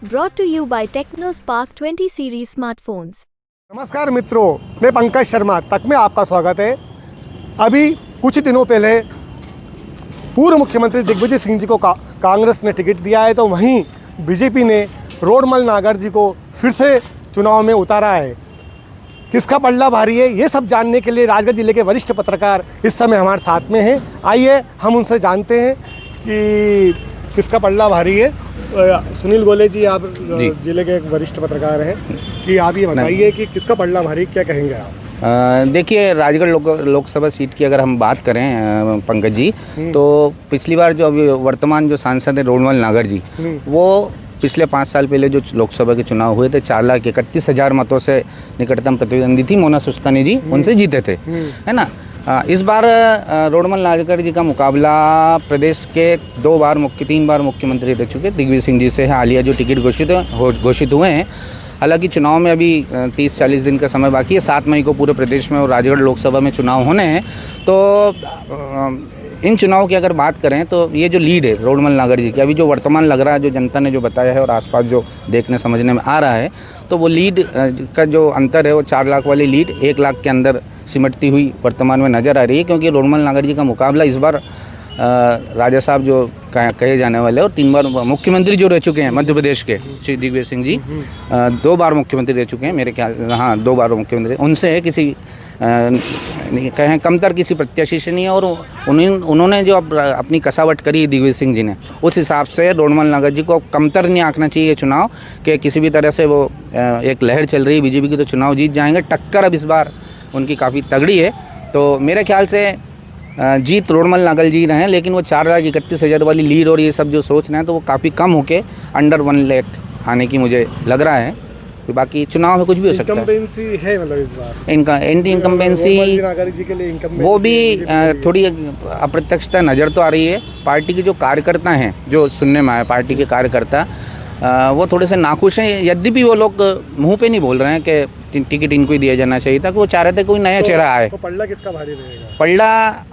brought to you by TechnoSpark 20 series smartphones. नमस्कार मित्रों, मैं पंकज शर्मा तक में आपका स्वागत है। अभी कुछ दिनों पहले पूर्व मुख्यमंत्री दिग्विजय सिंह जी को कांग्रेस ने टिकट दिया है, तो वहीं बीजेपी ने रोडमल नागर जी को फिर से चुनाव में उतारा है। किसका पल्ला भारी है, ये सब जानने के लिए राजगढ़ जिले के वरिष्ठ पत्रकार इस समय हमारे साथ में हैं। आइए हम उनसे जानते हैं कि किसका पल्ला भारी है। सुनील गोले जी, आप जिले के एक वरिष्ठ पत्रकार हैं, कि आप ये बताइए कि किसका पल्ला भारी, क्या कहेंगे आप? देखिए, राजगढ़ लोकसभा सीट की अगर हम बात करें पंकज जी, तो पिछली बार जो अभी वर्तमान जो सांसद है रोडमल नागर जी, वो पिछले 5 साल पहले जो लोकसभा के चुनाव हुए थे 4,31,000 मतों से निकटतम प्रतिद्वंदी थी मोना सुस्तानी जी, उनसे जीते थे, है ना। इस बार रोडमल नागर जी का मुकाबला प्रदेश के 3 बार मुख्यमंत्री रह चुके दिग्विजय सिंह जी से है। हालिया जो टिकट घोषित हुए हैं, हालांकि चुनाव में अभी 30-40 दिन का समय बाकी है। 7 मई को पूरे प्रदेश में और राजगढ़ लोकसभा में चुनाव होने हैं। तो इन चुनाव की अगर बात करें तो ये जो लीड है रोडमल नागर जी की, अभी जो वर्तमान लग रहा है, जो जनता ने जो बताया है और आसपास जो देखने समझने में आ रहा है, तो वो लीड का जो अंतर है वो 4 लाख वाली लीड 1 लाख के अंदर सिमटती हुई वर्तमान में नज़र आ रही है। क्योंकि रोडमल नागर जी का मुकाबला इस बार राजा साहब जो कहे जाने वाले और 3 बार मुख्यमंत्री जो रह चुके हैं मध्य प्रदेश के श्री दिग्विजय सिंह जी, 2 बार मुख्यमंत्री रह चुके हैं मेरे ख्याल, हाँ 2 बार मुख्यमंत्री, उनसे है, किसी कहें कमतर किसी प्रत्याशी से नहीं है। और उन्होंने जो अपनी कसावट करी दिग्विजय सिंह जी ने, उस हिसाब से रोडमल नागर जी को कमतर नहीं आंकना चाहिए चुनाव कि किसी भी तरह से वो एक लहर चल रही है बीजेपी की, तो चुनाव जीत जाएंगे। टक्कर अब इस बार उनकी काफ़ी तगड़ी है, तो मेरे ख्याल से जीत रोडमल नागर जी रहे हैं। लेकिन वो 4,31,000 वाली लीड और ये सब जो सोच रहे हैं, तो वो काफ़ी कम होके अंडर 1 लाख आने की मुझे लग रहा है। तो बाकी चुनाव में कुछ भी हो सकता है। इनकम्बेंसी है, मतलब इस बार इनकम्बेंसी वो भी थोड़ी अप्रत्यक्षता नज़र तो आ रही है। पार्टी के जो कार्यकर्ता हैं, जो सुनने में आए, पार्टी के कार्यकर्ता वो थोड़े से नाखुश हैं। यद्यपि वो लोग मुंह पे नहीं बोल रहे हैं कि टिकट इनको ही दिया जाना चाहिए था, कि वो चाह रहे थे कोई नया चेहरा आए। तो पल्ला किसका भारी रहेगा? पल्ला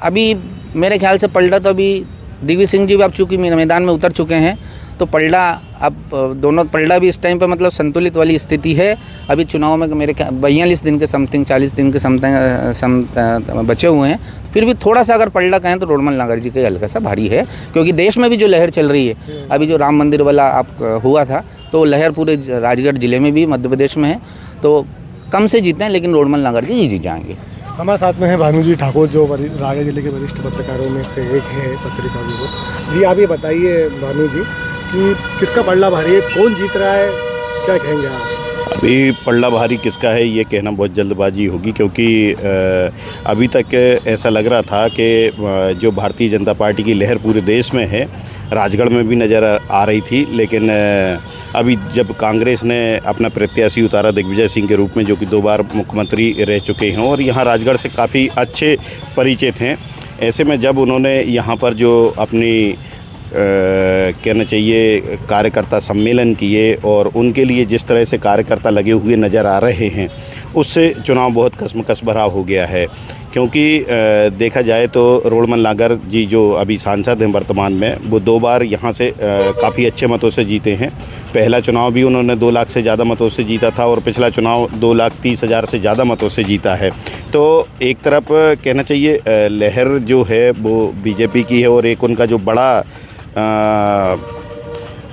अभी मेरे ख्याल से पल्ला तो अभी दिग्विजय सिंह जी भी अब चूँकि मैदान में उतर चुके हैं, तो पल्ला अब दोनों पल्ला भी इस टाइम पे मतलब संतुलित वाली स्थिति है। अभी चुनाव में मेरे 42 दिन के समथिंग, 40 दिन के समथिंग बचे हुए हैं। फिर भी थोड़ा सा अगर पल्ला कहें तो रोडमल नागर जी का हल्का सा भारी है, क्योंकि देश में भी जो लहर चल रही है, अभी जो राम मंदिर वाला हुआ था, तो लहर पूरे राजगढ़ जिले में भी, मध्य प्रदेश में है। तो कम से जीते हैं, लेकिन रोडमल नागर जी जीत जाएंगे। हमारे साथ में है भानुजी ठाकुर, जो राजगढ़ जिले के वरिष्ठ पत्रकारों में से एक है, पत्रिका भी। जी, आप ये बताइए भानु जी कि किसका पल्ला भारी है, कौन जीत रहा है, क्या कहेंगे आप? अभी पल्ला भारी किसका है ये कहना बहुत जल्दबाजी होगी, क्योंकि अभी तक ऐसा लग रहा था कि जो भारतीय जनता पार्टी की लहर पूरे देश में है, राजगढ़ में भी नज़र आ रही थी। लेकिन अभी जब कांग्रेस ने अपना प्रत्याशी उतारा दिग्विजय सिंह के रूप में, जो कि 2 बार मुख्यमंत्री रह चुके हैं और यहाँ राजगढ़ से काफ़ी अच्छे परिचित हैं, ऐसे में जब उन्होंने यहाँ पर जो अपनी कहना चाहिए कार्यकर्ता सम्मेलन किए और उनके लिए जिस तरह से कार्यकर्ता लगे हुए नज़र आ रहे हैं, उससे चुनाव बहुत कस्मकस भरा हो गया है। क्योंकि देखा जाए तो रोडमल नागर जी जो अभी सांसद हैं वर्तमान में, वो 2 बार यहाँ से काफ़ी अच्छे मतों से जीते हैं। पहला चुनाव भी उन्होंने 2 लाख से ज़्यादा मतों से जीता था और पिछला चुनाव 2,30,000 से ज़्यादा मतों से जीता है। तो एक तरफ कहना चाहिए लहर जो है वो बीजेपी की है, और एक उनका जो बड़ा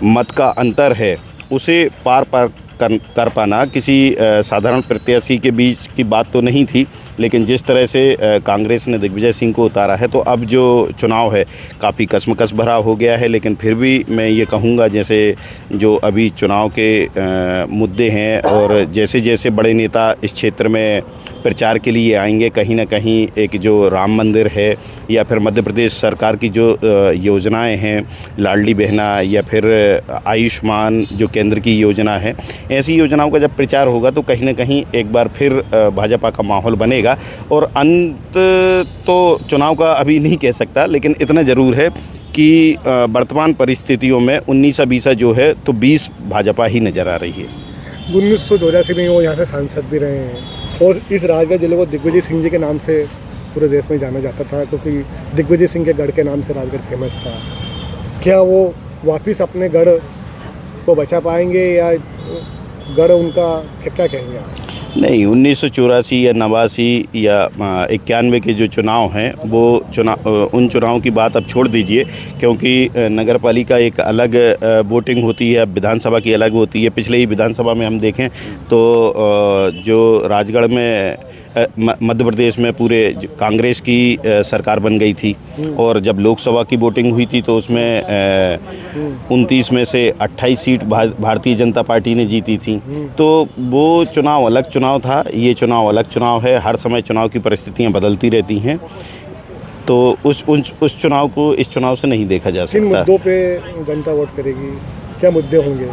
मत का अंतर है, उसे पार कर पाना किसी साधारण प्रत्याशी के बीच की बात तो नहीं थी। लेकिन जिस तरह से कांग्रेस ने दिग्विजय सिंह को उतारा है, तो अब जो चुनाव है काफ़ी कस्मकस भरा हो गया है। लेकिन फिर भी मैं ये कहूँगा, जैसे जो अभी चुनाव के मुद्दे हैं और जैसे जैसे बड़े नेता इस क्षेत्र में प्रचार के लिए आएंगे, कहीं ना कहीं एक जो राम मंदिर है या फिर मध्य प्रदेश सरकार की जो योजनाएं हैं, लाडली बहना या फिर आयुष्मान जो केंद्र की योजना है, ऐसी योजनाओं का जब प्रचार होगा तो कहीं ना कहीं एक बार फिर भाजपा का माहौल बनेगा। और अंत तो चुनाव का अभी नहीं कह सकता, लेकिन इतना ज़रूर है कि वर्तमान परिस्थितियों में 19-20 जो है तो 20 भाजपा ही नज़र आ रही है। 1984 में वो यहाँ से सांसद भी रहे हैं, और इस राजगढ़ जिले को दिग्विजय सिंह जी के नाम से पूरे देश में जाना जाता था, क्योंकि दिग्विजय सिंह के गढ़ के नाम से राजगढ़ फेमस था। क्या वो वापस अपने गढ़ को बचा पाएंगे या गढ़ उनका क्या कहेंगे आप? नहीं, 1984 या 89 या 91 के जो चुनाव हैं वो उन चुनावों की बात अब छोड़ दीजिए, क्योंकि नगर पालिका एक अलग वोटिंग होती है, अब विधानसभा की अलग होती है। पिछले ही विधानसभा में हम देखें तो जो राजगढ़ में मध्य प्रदेश में पूरे कांग्रेस की सरकार बन गई थी, और जब लोकसभा की वोटिंग हुई थी तो उसमें 29 में से 28 सीट भारतीय जनता पार्टी ने जीती थी। तो वो चुनाव अलग चुनाव था, ये चुनाव अलग चुनाव है। हर समय चुनाव की परिस्थितियां बदलती रहती हैं, तो उस चुनाव को इस चुनाव से नहीं देखा जा सकता। किन मुद्दों पे जनता वोट करेगी, क्या मुद्दे होंगे?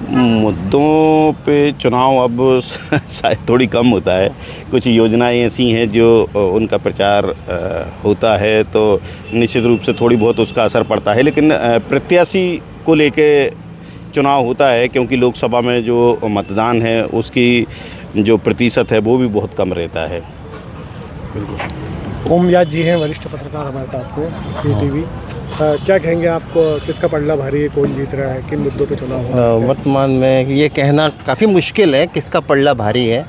मुद्दों पे चुनाव अब शायद थोड़ी कम होता है। कुछ योजनाएं ऐसी हैं जो उनका प्रचार होता है तो निश्चित रूप से थोड़ी बहुत उसका असर पड़ता है, लेकिन प्रत्याशी को लेके चुनाव होता है, क्योंकि लोकसभा में जो मतदान है उसकी जो प्रतिशत है वो भी बहुत कम रहता है। ओम व्यास जी हैं, वरिष्ठ पत्रकार हमारे साथ में CTV। क्या कहेंगे आप, किसका पलड़ा भारी है, कौन जीत रहा है, किन मुद्दों पे चुनाव हो रहा है? वर्तमान में ये कहना काफ़ी मुश्किल है किसका पलड़ा भारी है।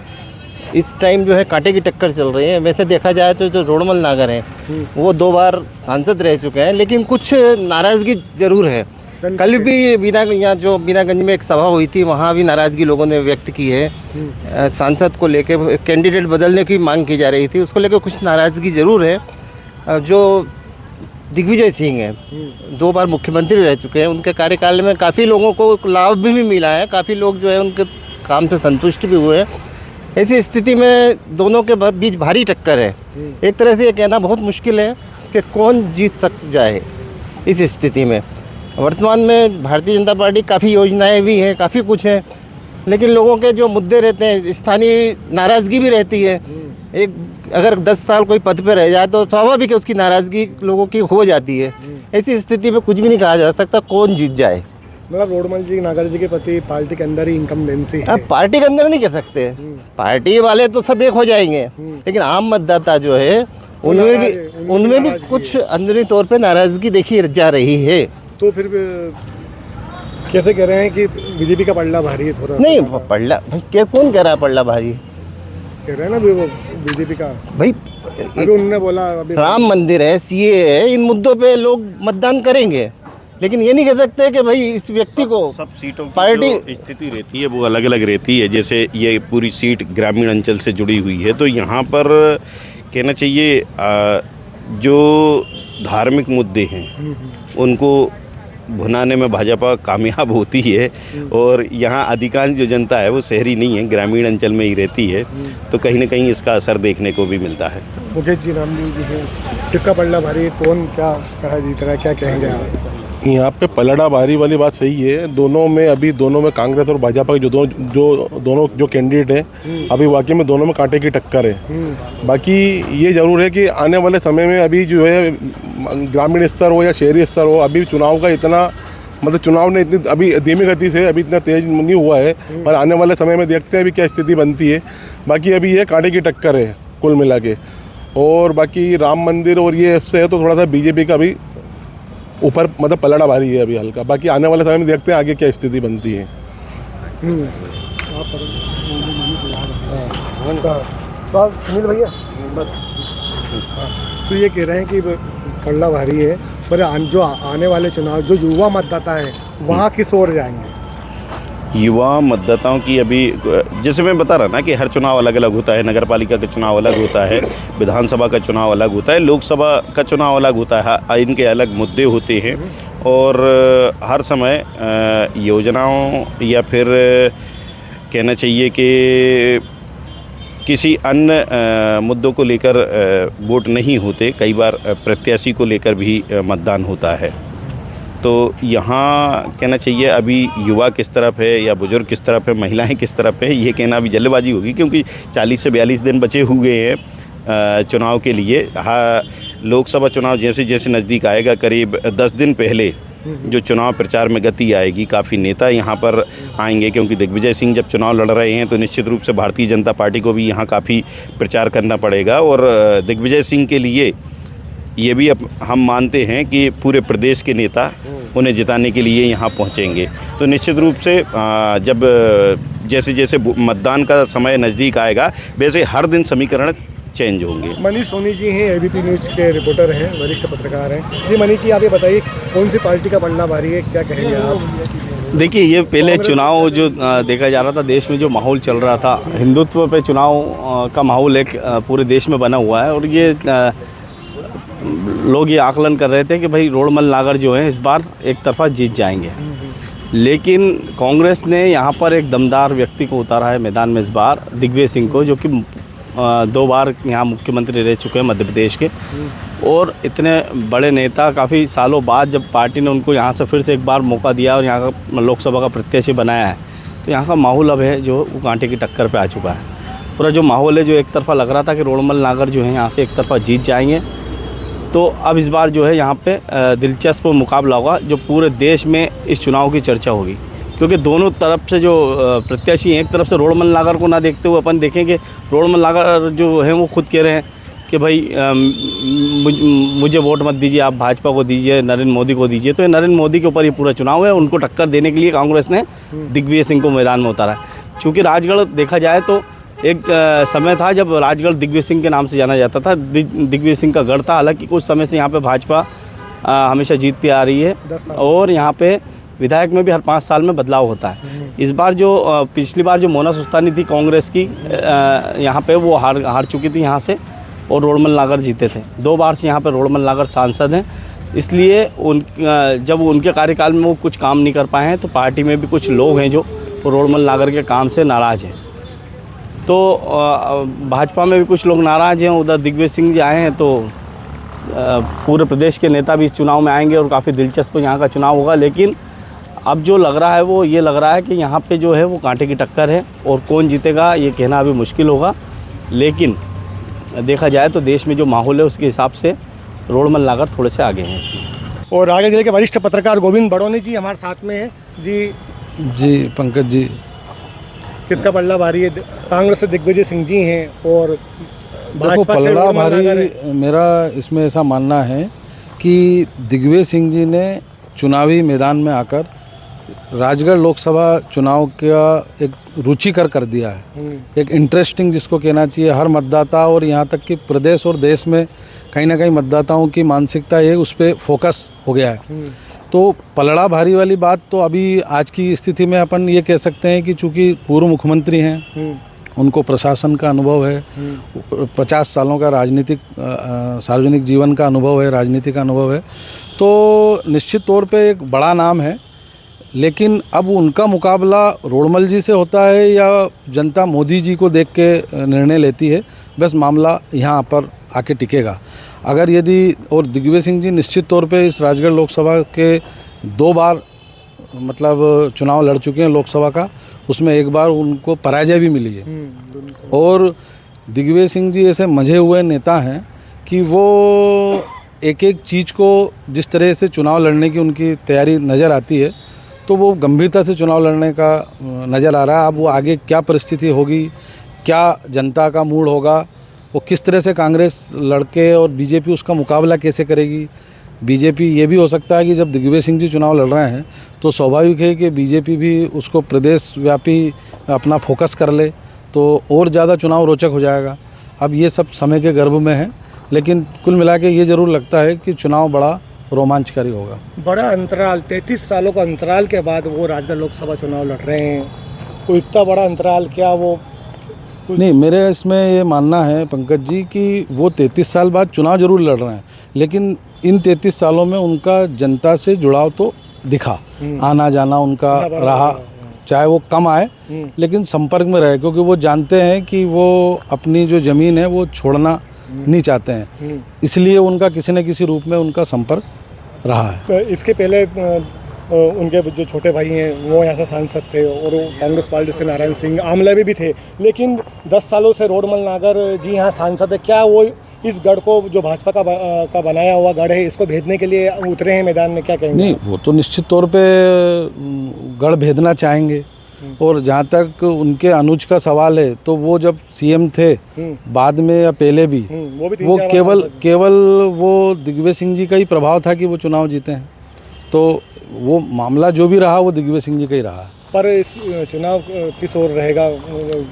इस टाइम जो है कांटे की टक्कर चल रही है। वैसे देखा जाए तो जो रोडमल नागर हैं वो 2 बार सांसद रह चुके हैं, लेकिन कुछ नाराज़गी ज़रूर है। कल भी यहाँ जो बीनागंज में एक सभा हुई थी, वहाँ भी नाराज़गी लोगों ने व्यक्त की है। सांसद को लेके कैंडिडेट बदलने की मांग की जा रही थी, उसको लेकर कुछ नाराज़गी ज़रूर है। जो दिग्विजय सिंह हैं 2 बार मुख्यमंत्री रह चुके हैं, उनके कार्यकाल में काफ़ी लोगों को लाभ भी मिला है, काफ़ी लोग जो है उनके काम से संतुष्ट भी हुए हैं। ऐसी स्थिति में दोनों के बीच भारी टक्कर है। एक तरह से ये कहना बहुत मुश्किल है कि कौन जीत जाए इस स्थिति में। वर्तमान में भारतीय जनता पार्टी काफ़ी योजनाएं भी हैं, काफ़ी कुछ है, लेकिन लोगों के जो मुद्दे रहते हैं, स्थानीय नाराज़गी भी रहती है। एक अगर 10 साल कोई पद पे रह जाए तो स्वाभाविक है उसकी नाराज़गी लोगों की हो जाती है। ऐसी स्थिति में कुछ भी नहीं कहा जा सकता कौन जीत जाए। मतलब रोडमल जी, नागर जी के प्रति पार्टी के अंदर ही इनकम्बेंसी है। अब पार्टी के अंदर नहीं कह सकते, पार्टी वाले तो सब एक हो जाएंगे, लेकिन आम मतदाता जो है उनमें भी कुछ अंदरूनी तौर पे नाराज़गी देखी जा रही है। तो फिर कैसे कह रहे हैं कि बीजेपी का पलड़ा भारी है? थोड़ा नहीं, पलड़ा भाई क्या, कौन कह रहा है पलड़ा भारी? कह रहे हैं ना भी वो बीजेपी का। भाई अभी उन्होंने बोला अभी राम मंदिर है, CA है, इन मुद्दों पे लोग मतदान करेंगे, लेकिन ये नहीं कह सकते कि भाई इस व्यक्ति को सब सीटों की पार्टी जो स्थिति रहती है वो अलग अलग रहती है। जैसे ये पूरी सीट ग्रामीण अंचल से जुड़ी हुई है, तो यहाँ पर कहना चाहिए जो धार्मिक मुद्दे हैं उनको भुनाने में भाजपा कामयाब होती है, और यहाँ अधिकांश जो जनता है वो शहरी नहीं है, ग्रामीण अंचल में ही रहती है, तो कहीं ना कहीं इसका असर देखने को भी मिलता है। मुकेश जी, रामदेव जी हैं, किसका पलड़ा भारी है, कौन क्या कहा जीत रहा है, क्या कहेंगे आप? यहाँ पे पलड़ा भारी वाली बात सही है। दोनों में कांग्रेस और भाजपा के दोनों जो कैंडिडेट हैं, अभी वाकई में दोनों में कांटे की टक्कर है। बाकी ये ज़रूर है कि आने वाले समय में अभी जो है ग्रामीण स्तर हो या शहरी स्तर हो, अभी चुनाव का इतना मतलब चुनाव ने इतनी अभी धीमी गति से अभी इतना तेज नहीं हुआ है, पर आने वाले समय में देखते हैं अभी क्या स्थिति बनती है। बाकी अभी ये कांटे की टक्कर है कुल मिला के। और बाकी राम मंदिर और ये उससे है तो थोड़ा सा बीजेपी का भी ऊपर मतलब पलड़ा भारी है अभी हल्का। बाकी आने वाले समय में देखते हैं आगे क्या स्थिति बनती है। सुनील भैया, तो ये कह रहे हैं कि पलड़ा भारी है, पर जो आने वाले चुनाव जो युवा मतदाता है वहाँ किस ओर जाएंगे? युवा मतदाताओं की अभी जैसे मैं बता रहा ना कि हर चुनाव अलग अलग होता है। नगर पालिका का चुनाव अलग होता है, विधानसभा का चुनाव अलग होता है, लोकसभा का चुनाव अलग होता है। इनके अलग मुद्दे होते हैं, और हर समय योजनाओं या फिर कहना चाहिए कि किसी अन्य मुद्दों को लेकर वोट नहीं होते। कई बार प्रत्याशी को लेकर भी मतदान होता है। तो यहाँ कहना चाहिए अभी युवा किस तरफ है या बुजुर्ग किस तरफ है, महिलाएं किस तरफ है, ये कहना अभी जल्दबाजी होगी, क्योंकि 40 से 42 दिन बचे हुए हैं चुनाव के लिए। हाँ, लोकसभा चुनाव जैसे जैसे नज़दीक आएगा, करीब 10 दिन पहले जो चुनाव प्रचार में गति आएगी, काफ़ी नेता यहाँ पर आएंगे, क्योंकि दिग्विजय सिंह जब चुनाव लड़ रहे हैं तो निश्चित रूप से भारतीय जनता पार्टी को भी यहाँ काफ़ी प्रचार करना पड़ेगा। और दिग्विजय सिंह के लिए ये भी हम मानते हैं कि पूरे प्रदेश के नेता उन्हें जिताने के लिए यहाँ पहुँचेंगे। तो निश्चित रूप से जब जैसे जैसे मतदान का समय नज़दीक आएगा वैसे हर दिन समीकरण चेंज होंगे। मनीष सोनी जी हैं, एबीपी न्यूज़ के रिपोर्टर हैं, वरिष्ठ पत्रकार हैं। जी मनीष जी, आप ये बताइए कौन सी पार्टी का पलड़ा भारी है, क्या कहेंगे आप? देखिए, ये पहले चुनाव जो देखा जा रहा था, देश में जो माहौल चल रहा था, हिंदुत्व पे चुनाव का माहौल एक पूरे देश में बना हुआ है और ये लोग ये आकलन कर रहे थे कि भाई रोडमल नागर जो हैं इस बार एक तरफा जीत जाएंगे। लेकिन कांग्रेस ने यहाँ पर एक दमदार व्यक्ति को उतारा है मैदान में इस बार, दिग्विजय सिंह को, जो कि 2 बार यहाँ मुख्यमंत्री रह चुके हैं मध्य प्रदेश के, और इतने बड़े नेता काफ़ी सालों बाद जब पार्टी ने उनको यहाँ से फिर से एक बार मौका दिया और यहाँ का लोकसभा का प्रत्याशी बनाया है, तो यहाँ का माहौल अब है जो वो कांटे की टक्कर पे आ चुका है। पूरा जो माहौल है, जो एक तरफा लग रहा था कि रोडमल नागर जो है यहाँ से एक तरफा जीत जाएंगे, तो अब इस बार जो है यहाँ पे दिलचस्प मुकाबला होगा जो पूरे देश में इस चुनाव की चर्चा होगी। क्योंकि दोनों तरफ से जो प्रत्याशी हैं, एक तरफ से रोडमल नागर को ना देखते हुए अपन देखेंगे रोडमल नागर जो हैं वो खुद कह रहे हैं कि भाई मुझे वोट मत दीजिए, आप भाजपा को दीजिए, नरेंद्र मोदी को दीजिए। तो ये नरेंद्र मोदी के ऊपर ये पूरा चुनाव है, उनको टक्कर देने के लिए कांग्रेस ने दिग्विजय सिंह को मैदान में उतारा है। चूँकि राजगढ़ देखा जाए तो एक समय था जब राजगढ़ दिग्विजय सिंह के नाम से जाना जाता था, दिग्विजय सिंह का गढ़ था। हालांकि कुछ समय से यहाँ पे भाजपा हमेशा जीतती आ रही है और यहाँ पे विधायक में भी हर 5 साल में बदलाव होता है। इस बार जो पिछली बार जो मोना सुस्तानी थी कांग्रेस की, यहाँ पे वो हार चुकी थी यहाँ से और रोडमल नागर जीते थे। 2 बार से यहाँ पे रोडमल नागर सांसद हैं, इसलिए जब उनके कार्यकाल में वो कुछ काम नहीं कर पाए हैं तो पार्टी में भी कुछ लोग हैं जो रोडमल नागर के काम से नाराज़ हैं। तो भाजपा में भी कुछ लोग नाराज़ हैं। उधर दिग्विजय सिंह जी आए हैं तो पूरे प्रदेश के नेता भी इस चुनाव में आएंगे और काफ़ी दिलचस्प यहाँ का चुनाव होगा। लेकिन अब जो लग रहा है वो ये लग रहा है कि यहाँ पे जो है वो कांटे की टक्कर है और कौन जीतेगा ये कहना अभी मुश्किल होगा। लेकिन देखा जाए तो देश में जो माहौल है उसके हिसाब से रोडमल नागर थोड़े से आगे हैं इसमें। और रायगढ़ जिले के वरिष्ठ पत्रकार गोविंद बड़ौनी जी हमारे साथ में हैं। जी पंकज जी, किसका पलड़ा भारी है? कांग्रेस से दिग्विजय सिंह जी हैं और देखो भाजपा से पलड़ा रोडमल नागर भारी है। मेरा इसमें ऐसा मानना है कि दिग्विजय सिंह जी ने चुनावी मैदान में आकर राजगढ़ लोकसभा चुनाव का एक रुचिकर कर दिया है, एक इंटरेस्टिंग जिसको कहना चाहिए। हर मतदाता और यहाँ तक कि प्रदेश और देश में कहीं ना कहीं मतदाताओं की मानसिकता ये उस पर फोकस हो गया है। तो पलड़ा भारी वाली बात तो अभी आज की स्थिति में अपन ये कह सकते हैं कि चूँकि पूर्व मुख्यमंत्री हैं, उनको प्रशासन का अनुभव है, 50 सालों का राजनीतिक सार्वजनिक जीवन का अनुभव है, राजनीतिक अनुभव है, तो निश्चित तौर पे एक बड़ा नाम है। लेकिन अब उनका मुकाबला रोडमल जी से होता है या जनता मोदी जी को देख के निर्णय लेती है, बस मामला यहाँ पर आके टिकेगा। अगर यदि और दिग्विजय सिंह जी निश्चित तौर पे इस राजगढ़ लोकसभा के 2 बार मतलब चुनाव लड़ चुके हैं लोकसभा का, उसमें एक बार उनको पराजय भी मिली है। और दिग्विजय सिंह जी ऐसे मंझे हुए नेता हैं कि वो एक एक चीज़ को जिस तरह से चुनाव लड़ने की उनकी तैयारी नज़र आती है, तो वो गंभीरता से चुनाव लड़ने का नज़र आ रहा है। अब वो आगे क्या परिस्थिति होगी, क्या जनता का मूड होगा, वो किस तरह से कांग्रेस लड़के और बीजेपी उसका मुकाबला कैसे करेगी। बीजेपी ये भी हो सकता है कि जब दिग्विजय सिंह जी चुनाव लड़ रहे हैं तो स्वाभाविक है कि बीजेपी भी उसको प्रदेश व्यापी अपना फोकस कर ले, तो और ज़्यादा चुनाव रोचक हो जाएगा। अब ये सब समय के गर्भ में है, लेकिन कुल मिला के ये ज़रूर लगता है कि चुनाव बड़ा रोमांचकारी होगा। बड़ा अंतराल, 33 सालों का अंतराल के बाद वो राजगढ़ लोकसभा चुनाव लड़ रहे हैं, तो इतना बड़ा अंतराल क्या वो नहीं, मेरे इसमें ये मानना है पंकज जी कि वो 33 साल बाद चुनाव जरूर लड़ रहे हैं, लेकिन इन 33 सालों में उनका जनता से जुड़ाव तो दिखा, आना जाना उनका रहा, चाहे वो कम आए लेकिन संपर्क में रहे, क्योंकि वो जानते हैं कि वो अपनी जो ज़मीन है वो छोड़ना नहीं चाहते हैं, इसलिए उनका किसी न किसी रूप में उनका संपर्क रहा है। तो इसके पहले उनके जो छोटे भाई हैं वो यहाँ से सांसद थे और कांग्रेस पार्टी से नारायण सिंह आमले भी थे, लेकिन 10 सालों से रोडमल नागर जी यहाँ सांसद है। क्या वो इस गढ़ को जो भाजपा का बनाया हुआ गढ़ है इसको भेदने के लिए उतरे हैं मैदान में, क्या कहेंगे? नहीं, वो तो निश्चित तौर पे गढ़ भेदना चाहेंगे। और जहाँ तक उनके अनुज का सवाल है, तो वो जब सीएम थे बाद में या पहले भी वो केवल वो दिग्विजय सिंह जी का ही प्रभाव था कि वो चुनाव जीते हैं। तो वो मामला जो भी रहा वो दिग्विजय सिंह जी का ही रहा। पर इस चुनाव किस ओर रहेगा?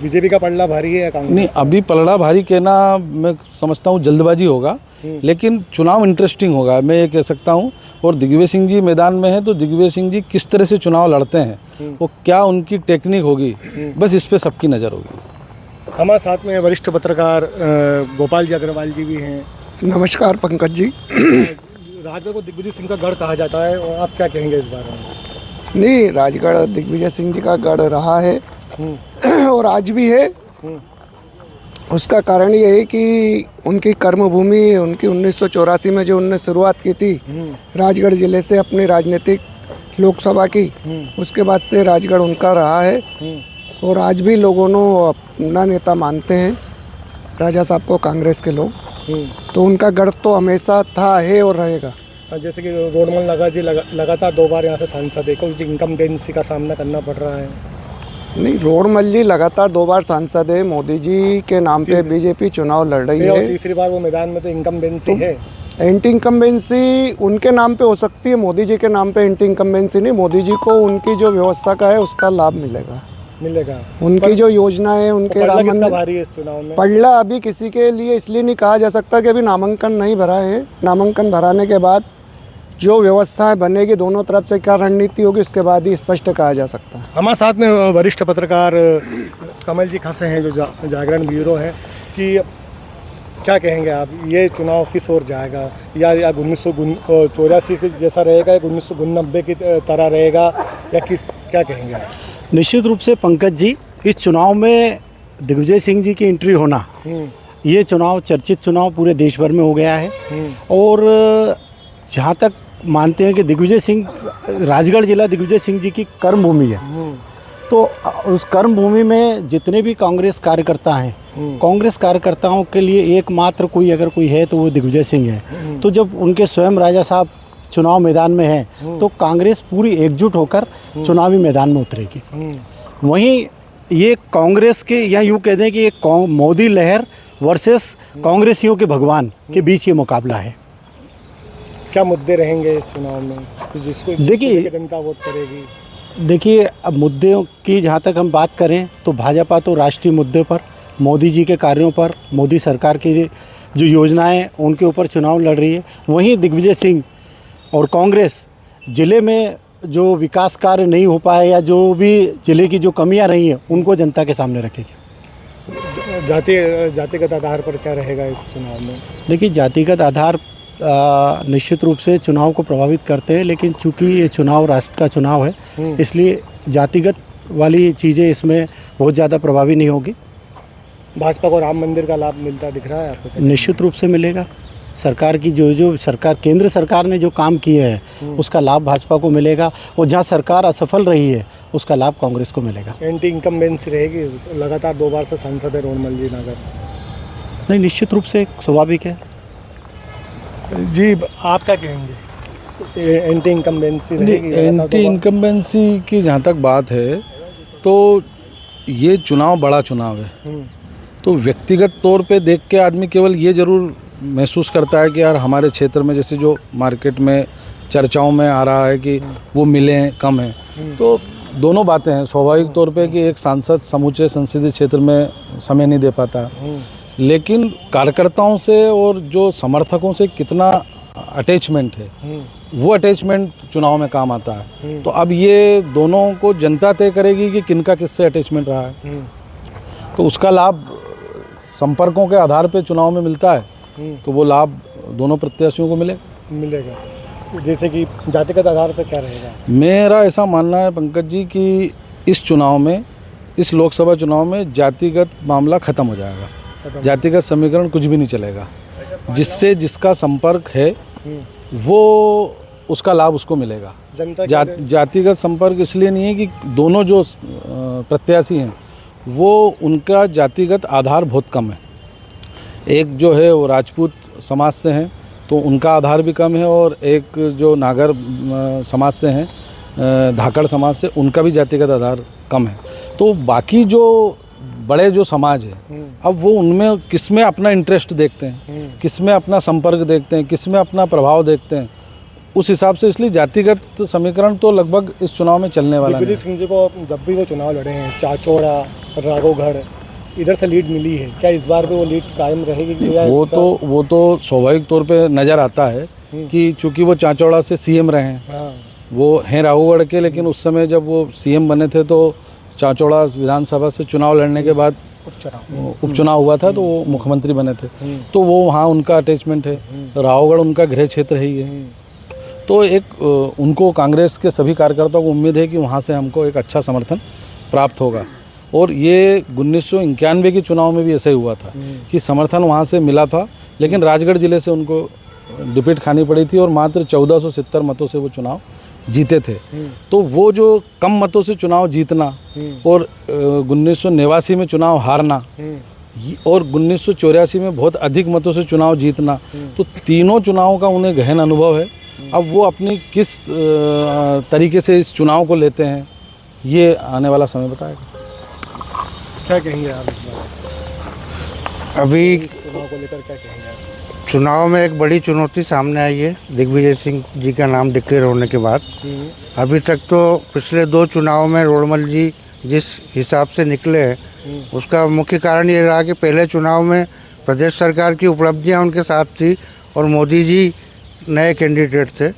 बीजेपी का पलड़ा भारी है या कांग्रेस? नहीं, अभी पलड़ा भारी कहना मैं समझता हूँ जल्दबाजी होगा, लेकिन चुनाव इंटरेस्टिंग होगा, मैं ये कह सकता हूँ। और दिग्विजय सिंह जी मैदान में हैं तो दिग्विजय सिंह जी किस तरह से चुनाव लड़ते हैं, वो क्या उनकी टेक्निक होगी, बस इस पे सबकी नज़र होगी। हमारे साथ में वरिष्ठ पत्रकार गोपाल जी अग्रवाल जी भी हैं। नमस्कार पंकज जी। राजगढ़ को दिग्विजय सिंह का गढ़ कहा जाता है, और आप क्या कहेंगे इस बारे में? नहीं, राजगढ़ दिग्विजय सिंह जी का गढ़ रहा है और आज भी है। उसका कारण ये है कि उनकी कर्मभूमि, उनकी 1984 में जो उन्होंने शुरुआत की थी राजगढ़ ज़िले से अपनी राजनीतिक लोकसभा की, उसके बाद से राजगढ़ उनका रहा है और आज भी लोगों ने अपना नेता मानते हैं राजा साहब को, कांग्रेस के लोग। तो उनका गढ़ तो हमेशा था, है और रहेगा। जैसे कि रोडमल नागर जी लगातार 2 बार यहाँ से सांसद है, कुछ इनकम्बेंसी का सामना करना पड़ रहा है। नहीं, रोडमल जी लगातार 2 बार सांसद है, मोदी जी के नाम पे बीजेपी चुनाव लड़ रही और है। तीसरी बार वो मैदान में तो इनकम्बेंसी है। एंटी इनकम्बेंसी उनके नाम पे हो सकती है, मोदी जी के नाम पे एंटी इनकम्बेंसी नहीं। मोदी जी को उनकी जो व्यवस्था का है उसका लाभ मिलेगा। उनकी जो योजना है, उनके राम मंदिर भारी है इस चुनाव में। पड़ला अभी किसी के लिए इसलिए नहीं कहा जा सकता कि अभी नामांकन नहीं भरा है। नामांकन भराने के बाद जो व्यवस्थाएं बनेगी, दोनों तरफ से क्या रणनीति होगी, उसके बाद ही स्पष्ट कहा जा सकता है। हमारे साथ में वरिष्ठ पत्रकार कमल जी खसे हैं, जो जागरण ब्यूरो है, कि क्या कहेंगे आप, ये चुनाव किस ओर जाएगा? या 1984 जैसा रहेगा, या 1990 की तरह रहेगा, या क्या कहेंगे आप? निश्चित रूप से पंकज जी, इस चुनाव में दिग्विजय सिंह जी की एंट्री होना, ये चुनाव चर्चित चुनाव पूरे देश भर में हो गया है। और जहाँ तक मानते हैं कि दिग्विजय सिंह, राजगढ़ जिला दिग्विजय सिंह जी की कर्मभूमि है, तो उस कर्मभूमि में जितने भी कांग्रेस कार्यकर्ता हैं, कांग्रेस कार्यकर्ताओं के लिए एकमात्र कोई अगर कोई है तो वो दिग्विजय सिंह है। तो जब उनके स्वयं राजा साहब चुनाव मैदान में है तो कांग्रेस पूरी एकजुट होकर चुनावी मैदान में उतरेगी। वहीं ये कांग्रेस के, या यूँ कह दें कि एक मोदी लहर वर्सेस कांग्रेसियों के भगवान के बीच ये मुकाबला है। क्या मुद्दे रहेंगे इस चुनाव में, जिसको देखिए जनता वोट करेगी? देखिए, अब मुद्दों की जहाँ तक हम बात करें तो भाजपा तो राष्ट्रीय मुद्दे पर, मोदी जी के कार्यों पर, मोदी सरकार की जो योजनाएं उनके ऊपर चुनाव लड़ रही है। वहीं दिग्विजय सिंह और कांग्रेस जिले में जो विकास कार्य नहीं हो पाए या जो भी जिले की जो कमियां रही हैं उनको जनता के सामने रखेगी। जातिगत आधार पर क्या रहेगा इस चुनाव में? देखिए, जातिगत आधार निश्चित रूप से चुनाव को प्रभावित करते हैं, लेकिन चूंकि ये चुनाव राष्ट्र का चुनाव है इसलिए जातिगत वाली चीज़ें इसमें बहुत ज़्यादा प्रभावी नहीं होगी। भाजपा को राम मंदिर का लाभ मिलता दिख रहा है आपको? निश्चित रूप से मिलेगा। सरकार की जो सरकार, केंद्र सरकार ने जो काम किए हैं उसका लाभ भाजपा को मिलेगा, और जहां सरकार असफल रही है उसका लाभ कांग्रेस को मिलेगा। एंटी इनकम्बेंसी रहेगी, लगातार 2 बार से सांसद है रोडमल जी नगर। नहीं, निश्चित रूप से स्वाभाविक है। जी, आप क्या कहेंगे? एंटी इनकम्बेंसी रहेगी? एंटी इनकम्बेंसी की जहाँ तक बात है तो ये चुनाव बड़ा चुनाव है, तो व्यक्तिगत तौर पे देख के आदमी केवल ये ज़रूर महसूस करता है कि यार हमारे क्षेत्र में जैसे जो मार्केट में चर्चाओं में आ रहा है कि वो मिलें कम है, तो दोनों बातें हैं। स्वाभाविक तौर पे कि एक सांसद समूचे संसदीय क्षेत्र में समय नहीं दे पाता, लेकिन कार्यकर्ताओं से और जो समर्थकों से कितना अटैचमेंट है, वो अटैचमेंट चुनाव में काम आता है। तो अब ये दोनों को जनता तय करेगी कि किनका किससे अटैचमेंट रहा है, तो उसका लाभ संपर्कों के आधार पे चुनाव में मिलता है, तो वो लाभ दोनों प्रत्याशियों को मिलेगा। जैसे कि जातिगत आधार पर क्या रहेगा? मेरा ऐसा मानना है पंकज जी कि इस चुनाव में, इस लोकसभा चुनाव में जातिगत मामला ख़त्म हो जाएगा, जातिगत समीकरण कुछ भी नहीं चलेगा। जिससे जिसका संपर्क है वो उसका लाभ उसको मिलेगा। जातिगत संपर्क इसलिए नहीं है कि दोनों जो प्रत्याशी हैं वो उनका जातिगत आधार बहुत कम है। एक जो है वो राजपूत समाज से हैं तो उनका आधार भी कम है, और एक जो नागर समाज से हैं, धाकड़ समाज से, उनका भी जातिगत आधार कम है। तो बाकी जो बड़े जो समाज है, अब वो उनमें किस में अपना इंटरेस्ट देखते हैं, किस में अपना संपर्क देखते हैं, किस में अपना प्रभाव देखते हैं, उस हिसाब से इसलिए जातिगत समीकरण तो लगभग इस चुनाव में चलने वाला नहीं। दिग्विजय सिंह जी को जब भी वो चुनाव लड़े हैं, चाचौड़ा, राघवगढ़, इधर से लीड मिली है, क्या इस बार भी वो लीड कायम रहेगी? वो तो स्वाभाविक तौर पे नज़र आता है कि चूंकि वो चाचौड़ा से सीएम रहे हैं, हाँ। वो हैं राघवगढ़ के, लेकिन उस समय जब वो सीएम बने थे तो चाचौड़ा विधानसभा से चुनाव लड़ने के बाद उपचुनाव हुआ था तो वो मुख्यमंत्री बने थे, तो वो वहाँ उनका अटैचमेंट है। राघवगढ़ उनका गृह क्षेत्र है ही है, तो एक उनको कांग्रेस के सभी कार्यकर्ताओं को उम्मीद है कि वहाँ से हमको एक अच्छा समर्थन प्राप्त होगा। और ये 1991 के चुनाव में भी ऐसा ही हुआ था कि समर्थन वहाँ से मिला था, लेकिन राजगढ़ ज़िले से उनको डिफीट खानी पड़ी थी और मात्र 1470 मतों से वो चुनाव जीते थे। तो वो जो कम मतों से चुनाव जीतना और 1989 में चुनाव हारना और 1984 में बहुत अधिक मतों से चुनाव जीतना, तो तीनों चुनावों का उन्हें गहन अनुभव है। अब वो अपनी किस तरीके से इस चुनाव को लेते हैं ये आने वाला समय बताएगा। क्या कहेंगे आप इस बार अभी चुनाव को लेकर, क्या कहेंगे आप? चुनाव में एक बड़ी चुनौती सामने आई है दिग्विजय सिंह जी का नाम डिक्लेयर होने के बाद। अभी तक तो पिछले 2 चुनाव में रोड़मल जी जिस हिसाब से निकले हैं उसका मुख्य कारण ये रहा कि पहले चुनाव में प्रदेश सरकार की उपलब्धियां उनके साथ थी और मोदी जी नए कैंडिडेट थे।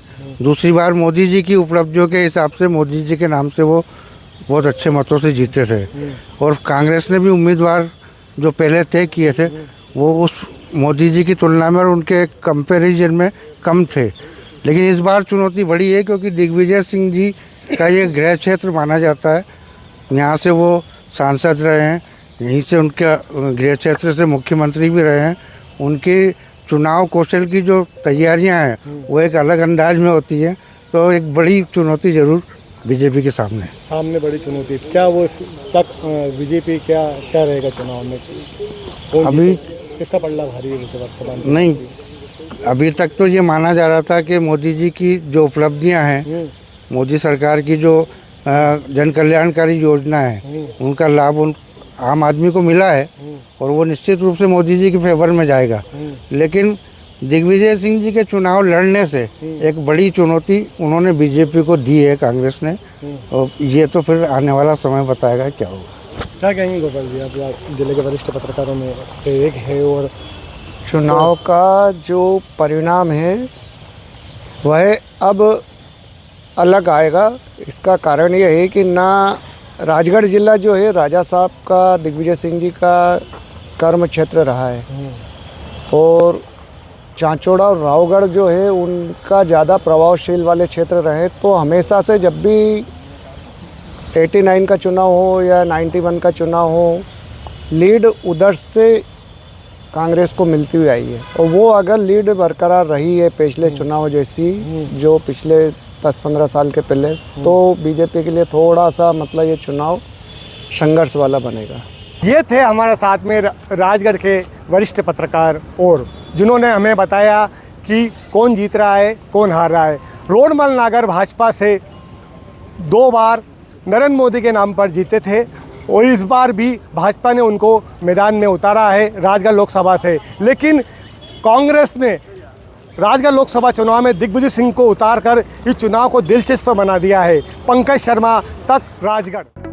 दूसरी बार मोदी जी की उपलब्धियों के हिसाब से मोदी जी के नाम से वो बहुत अच्छे मतों से जीते थे और कांग्रेस ने भी उम्मीदवार जो पहले तय किए थे वो उस मोदी जी की तुलना में और उनके कंपैरिजन में कम थे। लेकिन इस बार चुनौती बड़ी है क्योंकि दिग्विजय सिंह जी का ये गृह क्षेत्र माना जाता है, यहाँ से वो सांसद रहे हैं, यहीं से उनका गृह क्षेत्र से मुख्यमंत्री भी रहे हैं। उनकी चुनाव कौशल की जो तैयारियां हैं वो एक अलग अंदाज में होती है, तो एक बड़ी चुनौती ज़रूर बीजेपी के सामने बड़ी चुनौती क्या वो तक बीजेपी क्या रहेगा चुनाव में? अभी किसका पलड़ा भारी है वैसे वर्तमान? नहीं, अभी तक तो ये माना जा रहा था कि मोदी जी की जो उपलब्धियां हैं, मोदी सरकार की जो जन कल्याणकारी योजना है उनका लाभ उन आम आदमी को मिला है और वो निश्चित रूप से मोदी जी के फेवर में जाएगा। लेकिन दिग्विजय सिंह जी के चुनाव लड़ने से एक बड़ी चुनौती उन्होंने बीजेपी को दी है कांग्रेस ने, और ये तो फिर आने वाला समय बताएगा क्या होगा। क्या कहेंगे गोपाल जी, आप जिले के वरिष्ठ पत्रकारों में से एक है और चुनाव का जो परिणाम है वह अब अलग आएगा। इसका कारण यह है कि ना राजगढ़ जिला जो है राजा साहब का, दिग्विजय सिंह जी का कर्म क्षेत्र रहा है और चांचौड़ा और रावगढ़ जो है उनका ज़्यादा प्रभावशील वाले क्षेत्र रहे। तो हमेशा से जब भी 89 का चुनाव हो या 91 का चुनाव हो, लीड उधर से कांग्रेस को मिलती हुई आई है और वो अगर लीड बरकरार रही है पिछले चुनाव जैसी जो पिछले 10-15 साल के पहले, तो बीजेपी के लिए थोड़ा सा मतलब ये चुनाव संघर्ष वाला बनेगा। ये थे हमारे साथ में राजगढ़ के वरिष्ठ पत्रकार और जिन्होंने हमें बताया कि कौन जीत रहा है, कौन हार रहा है। रोड़मल नागर भाजपा से 2 बार नरेंद्र मोदी के नाम पर जीते थे और इस बार भी भाजपा ने उनको मैदान में उतारा है राजगढ़ लोकसभा से। लेकिन कांग्रेस ने राजगढ़ लोकसभा चुनाव में दिग्विजय सिंह को उतारकर इस चुनाव को दिलचस्प बना दिया है। पंकज शर्मा, तक राजगढ़।